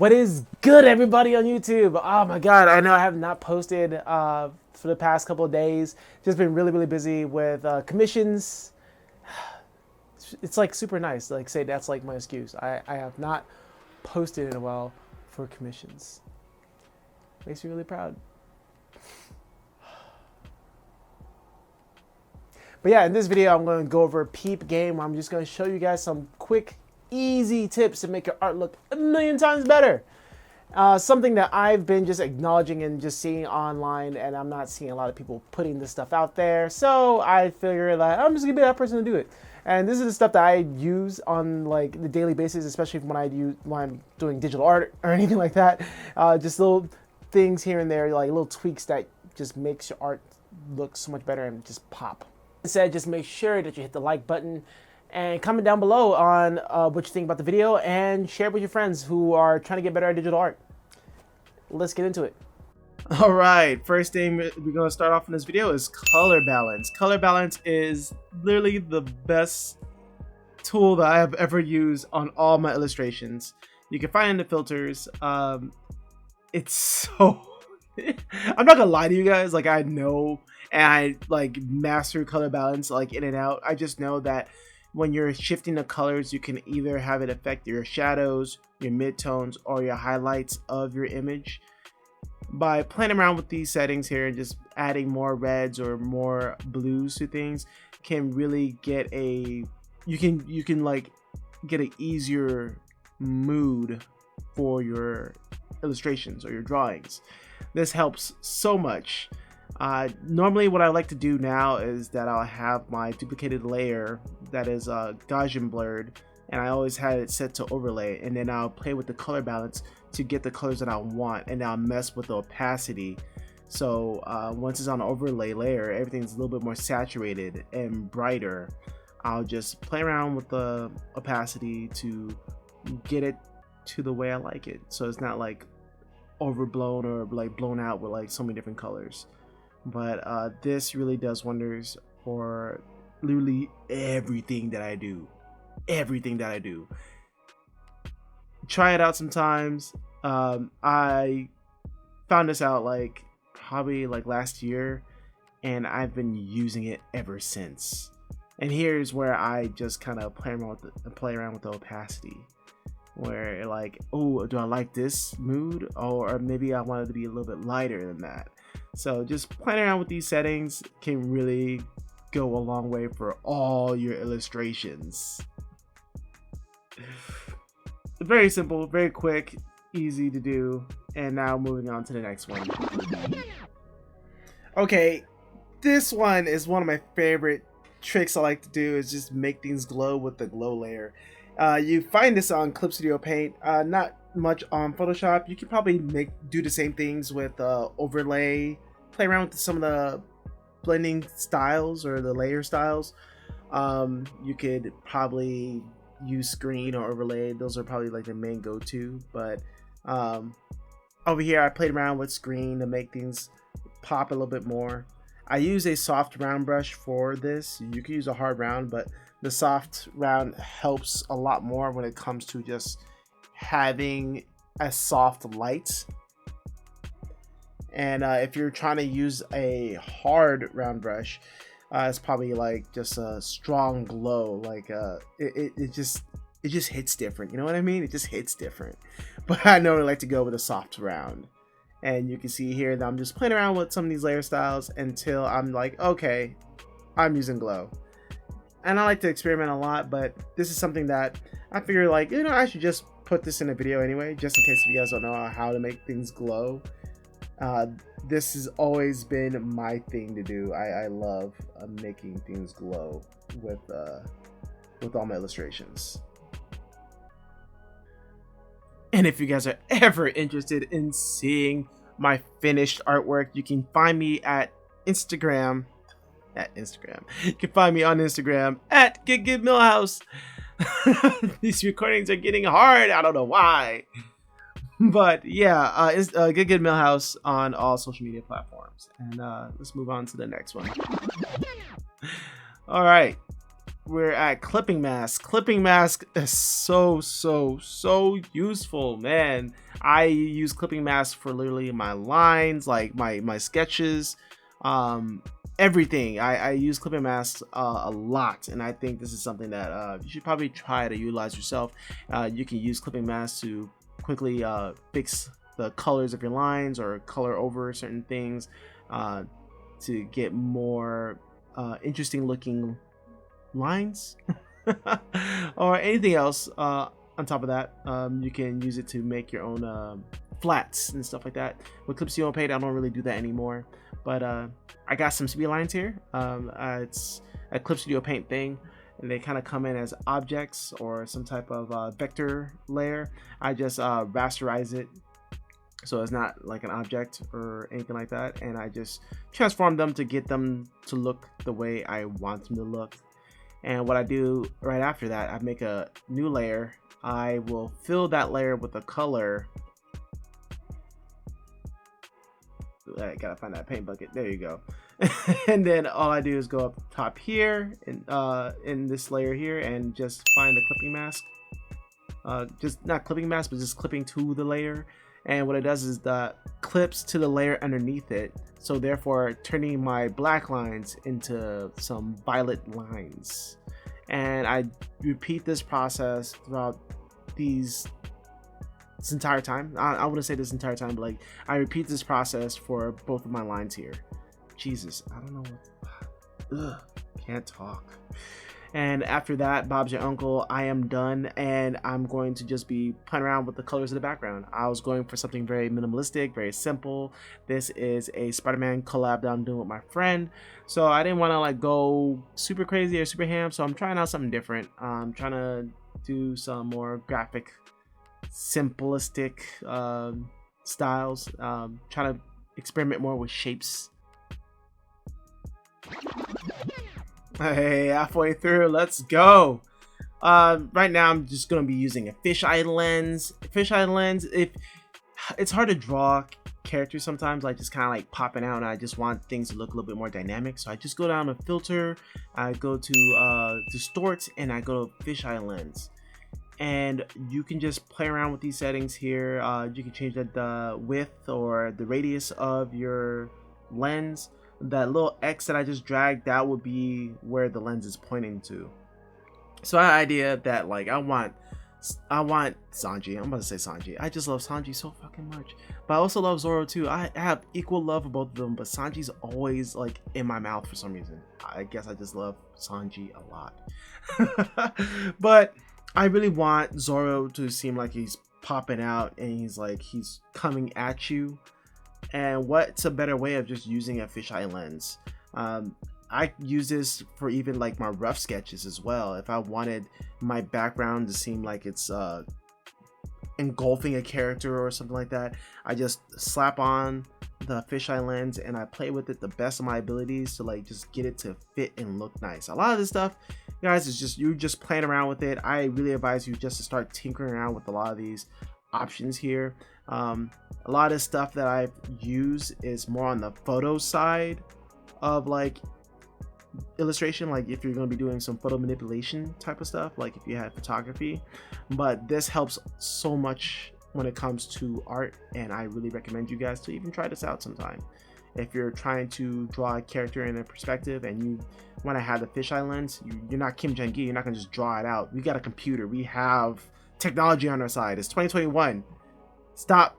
What is good, everybody on YouTube? Oh my god, I know I have not posted for the past couple of days. Just been really busy with commissions. It's like super nice. Like, say that's like my excuse. I have not posted in a while for commissions. Makes me really proud. But yeah, in this video, I'm going to go over a Peep game where I'm just going to show you guys some quick, easy tips to make your art look a million times better. Something that I've been just acknowledging and just seeing online, and I'm not seeing a lot of people putting this stuff out there. So I figured that I'm just going to be that person to do it. And this is the stuff that I use on like the daily basis, especially when I'm doing digital art or anything like that. Just little things here and there, like little tweaks that just makes your art look so much better and just pop. Instead, just make sure that you hit the like button and comment down below on what you think about the video and share it with your friends who are trying to get better at digital art. Let's get into it. All right, first thing we're going to start off in this video is color balance. Color balance is literally the best tool that I have ever used on all my illustrations. You can find it in the filters. It's so... I'm not gonna lie to you guys, like I know and I like master color balance like in and out. I just know that when you're shifting the colors, you can either have it affect your shadows, your midtones, or your highlights of your image. By playing around with these settings here and just adding more reds or more blues to things can really get a you can like get an easier mood for your illustrations or your drawings. This helps so much. Normally what I like to do now is that I'll have my duplicated layer that is Gaussian blurred, and I always had it set to overlay, and then I'll play with the color balance to get the colors that I want, and I'll mess with the opacity. So once it's on the overlay layer, everything's a little bit more saturated and brighter. I'll just play around with the opacity to get it to the way I like it, so it's not like overblown or like blown out with like so many different colors. But this really does wonders for literally everything that I do. Try it out sometimes. I found this out like probably like last year, and I've been using it ever since. And here's where I just kind of play around with the opacity, where like, oh, do I like this mood, or maybe I want it to be a little bit lighter than that. So just playing around with these settings can really go a long way for all your illustrations. Very simple, very quick, easy to do. And now moving on to the next one. Okay, this one is one of my favorite tricks I like to do, is just make things glow with the glow layer. You find this on Clip Studio Paint, not much on Photoshop. You can probably do the same things with overlay, play around with some of the blending styles or the layer styles. You could probably use screen or overlay. Those are probably like the main go-to, but over here I played around with screen to make things pop a little bit more. I use a soft round brush for this. You can use a hard round, but the soft round helps a lot more when it comes to just having a soft light. And if you're trying to use a hard round brush, it's probably like just a strong glow. Like it just hits different. You know what I mean? It just hits different. But I normally like to go with a soft round. And you can see here that I'm just playing around with some of these layer styles until I'm like, okay, I'm using glow. And I like to experiment a lot, but this is something that I figure like, you know, I should just put this in a video anyway, just in case if you guys don't know how to make things glow. This has always been my thing to do. I love making things glow with all my illustrations. And if you guys are ever interested in seeing my finished artwork, you can find me at Instagram. You can find me on Instagram at GetGetMillhouse. These recordings are getting hard. I don't know why. But yeah, it's GetGetMillhouse on all social media platforms. And let's move on to the next one. All right. we're at clipping mask. Clipping mask is so useful, man. I use clipping mask for literally my lines, like my sketches, everything. I use clipping masks a lot, and I think this is something that you should probably try to utilize yourself. You can use clipping masks to quickly fix the colors of your lines or color over certain things to get more interesting looking lines or anything else. On top of that, you can use it to make your own flats and stuff like that. With Clip Studio Paint, I don't really do that anymore, but I got some speed lines here. It's a Clip Studio Paint thing, and they kind of come in as objects or some type of vector layer. I just rasterize it so it's not like an object or anything like that, and I just transform them to get them to look the way I want them to look. And what I do right after that, I make a new layer. I will fill that layer with a color. I gotta find that paint bucket. There you go. And then all I do is go up top here in this layer here and just find the clipping mask. Just not clipping mask, but just clipping to the layer. And what it does is that clips to the layer underneath it, so therefore turning my black lines into some violet lines. And I repeat this process throughout this entire time. I wouldn't say this entire time, but like I repeat this process for both of my lines here. Jesus, I don't know what. Can't talk. And after that, Bob's your uncle, I am done, and I'm going to just be playing around with the colors of the background. I was going for something very minimalistic, very simple. This is a Spider-Man collab that I'm doing with my friend, so I didn't want to like go super crazy or super ham, so I'm trying out something different. I'm trying to do some more graphic, simplistic styles, trying to experiment more with shapes. Hey, halfway through, let's go. Right now I'm just gonna be using a fisheye lens. Fisheye lens, it's hard to draw characters sometimes, like just kind of like popping out, and I just want things to look a little bit more dynamic. So I just go down to filter, I go to distort, and I go to fisheye lens. And you can just play around with these settings here. You can change the width or the radius of your lens. That little X that I just dragged, that would be where the lens is pointing to. So I had an idea that like I want Sanji. I'm about to say Sanji. I just love Sanji so fucking much. But I also love Zoro too. I have equal love for both of them, but Sanji's always like in my mouth for some reason. I guess I just love Sanji a lot. But I really want Zoro to seem like he's popping out and he's coming at you. And what's a better way of just using a fisheye lens? I use this for even like my rough sketches as well. If I wanted my background to seem like it's engulfing a character or something like that, I just slap on the fisheye lens and I play with it the best of my abilities to like just get it to fit and look nice. A lot of this stuff, guys, is just you're just playing around with it. I really advise you just to start tinkering around with a lot of these options here. A lot of stuff that I use is more on the photo side of like illustration, like if you're going to be doing some photo manipulation type of stuff, like if you had photography. But this helps so much when it comes to art, and I really recommend you guys to even try this out sometime. If you're trying to draw a character in a perspective and you want to have the fisheye lens, you're not Kim Jong-gi, you're not going to just draw it out. We got a computer, we have technology on our side. It's 2021. Stop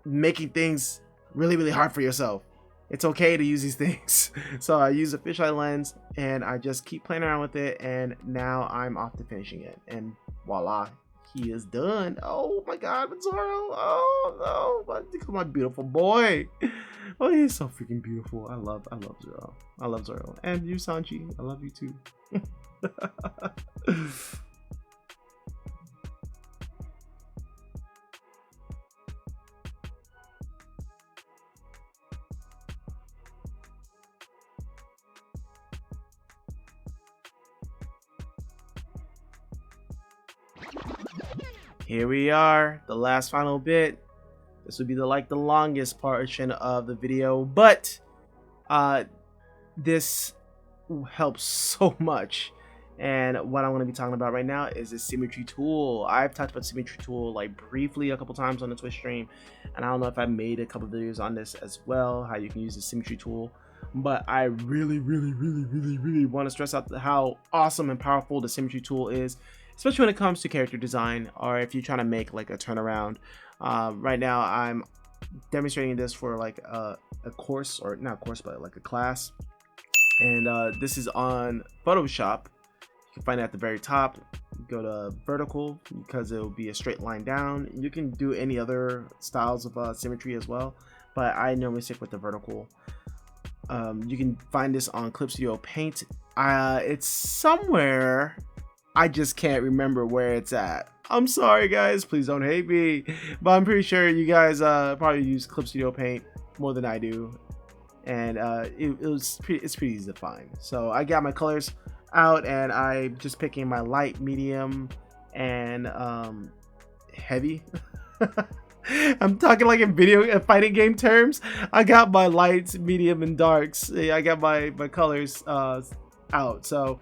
making things really hard for yourself. It's okay to use these things. So I use a fisheye lens and I just keep playing around with it, and now I'm off to finishing it, and voila, he is done. Oh my god, with Zoro. Oh no, look at my beautiful boy. Oh, he's so freaking beautiful. I love Zoro. I love Zoro. And you, Sanji, I love you too. Here we are, the last final bit. This would be the longest portion of the video, but this helps so much And what I'm going to be talking about right now is the Symmetry Tool. I've talked about Symmetry Tool like briefly a couple times on the Twitch stream, and I don't know if I made a couple videos on this as well, how you can use the Symmetry Tool. But I really want to stress out how awesome and powerful the Symmetry Tool is, especially when it comes to character design, or if you're trying to make like a turnaround. Right now I'm demonstrating this for like a course, or not a course, but like a class, and this is on Photoshop. You can find it at the very top. Go to vertical because it will be a straight line down. You can do any other styles of symmetry as well, but I normally stick with the vertical. You can find this on Clip Studio Paint. It's somewhere, I just can't remember where it's at. I'm sorry guys, please don't hate me, but I'm pretty sure you guys probably use Clip Studio Paint more than I do, and it's pretty easy to find. So I got my colors out, and I'm just picking my light, medium, and heavy. I'm talking like in video fighting game terms. I got my lights, medium, and darks. I got my colors out. So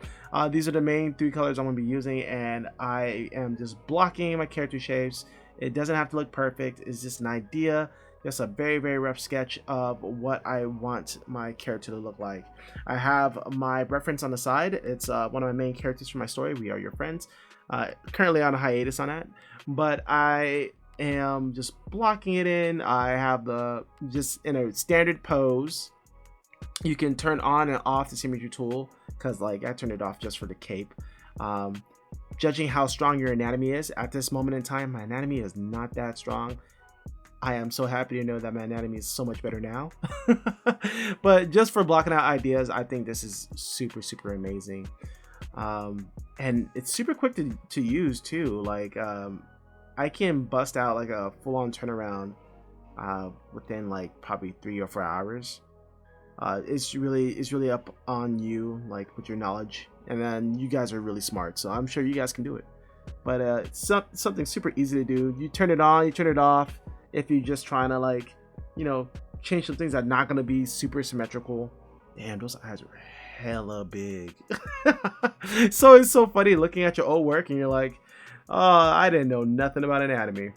these are the main 3 colors I'm going to be using, and I am just blocking my character shapes. It doesn't have to look perfect. It's just an idea, just a very rough sketch of what I want my character to look like. I have my reference on the side. It's one of my main characters for my story, We Are Your Friends. Currently on a hiatus on that, but I am just blocking it in. I have the just in a standard pose. You can turn on and off the Symmetry Tool, because like I turned it off just for the cape. Judging how strong your anatomy is at this moment in time, my anatomy is not that strong. I am so happy to know that my anatomy is so much better now. But just for blocking out ideas, I think this is super amazing. And it's super quick to use too. Like I can bust out like a full-on turnaround within like probably 3 or 4 hours. It's really up on you, like with your knowledge, and then you guys are really smart, so I'm sure you guys can do it. But it's something super easy to do. You turn it on, you turn it off. If you're just trying to, like, you know, change some things that are not going to be super symmetrical. Damn, those eyes are hella big. So it's so funny looking at your old work and you're like, oh, I didn't know nothing about anatomy.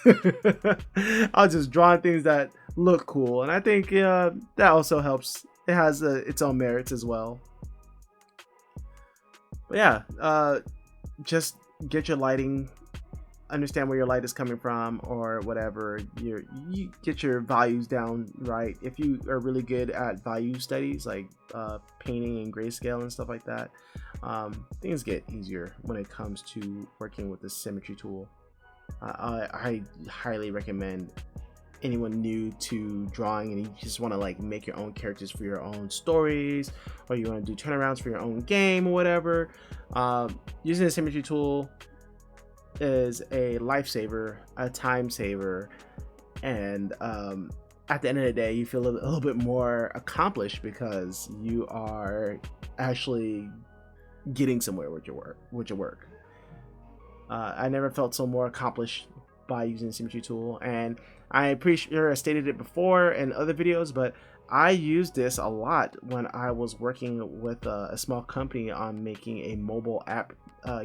I was just drawing things that look cool, and I think that also helps. It has its own merits as well. But yeah, just get your lighting, understand where your light is coming from, or whatever. You get your values down right. If you are really good at value studies, like painting and grayscale and stuff like that, things get easier when it comes to working with the Symmetry Tool. I highly recommend anyone new to drawing and you just want to like make your own characters for your own stories, or you want to do turnarounds for your own game or whatever. Using the Symmetry Tool is a lifesaver, a time saver, and at the end of the day you feel a little bit more accomplished because you are actually getting somewhere with your work. I never felt so more accomplished by using the Symmetry Tool, and I'm pretty sure I stated it before in other videos, but I used this a lot when I was working with a small company on making a mobile app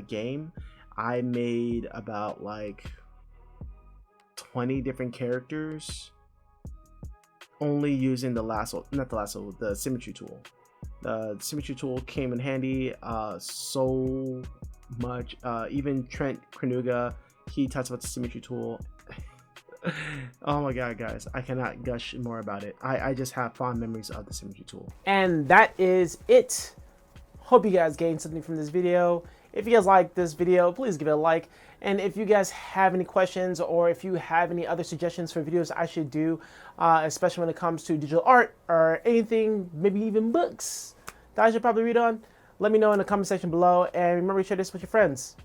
game. I made about like 20 different characters only using the Symmetry Tool. The Symmetry Tool came in handy so much. Even Trent Krenuga, he talks about the Symmetry Tool. Oh my god, guys, I cannot gush more about it. I just have fond memories of the Symmetry Tool. And that is it. Hope you guys gained something from this video. If you guys like this video, please give it a like. And if you guys have any questions, or if you have any other suggestions for videos I should do, especially when it comes to digital art or anything, maybe even books that I should probably read on, let me know in the comment section below. And remember to share this with your friends.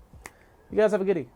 You guys have a goodie.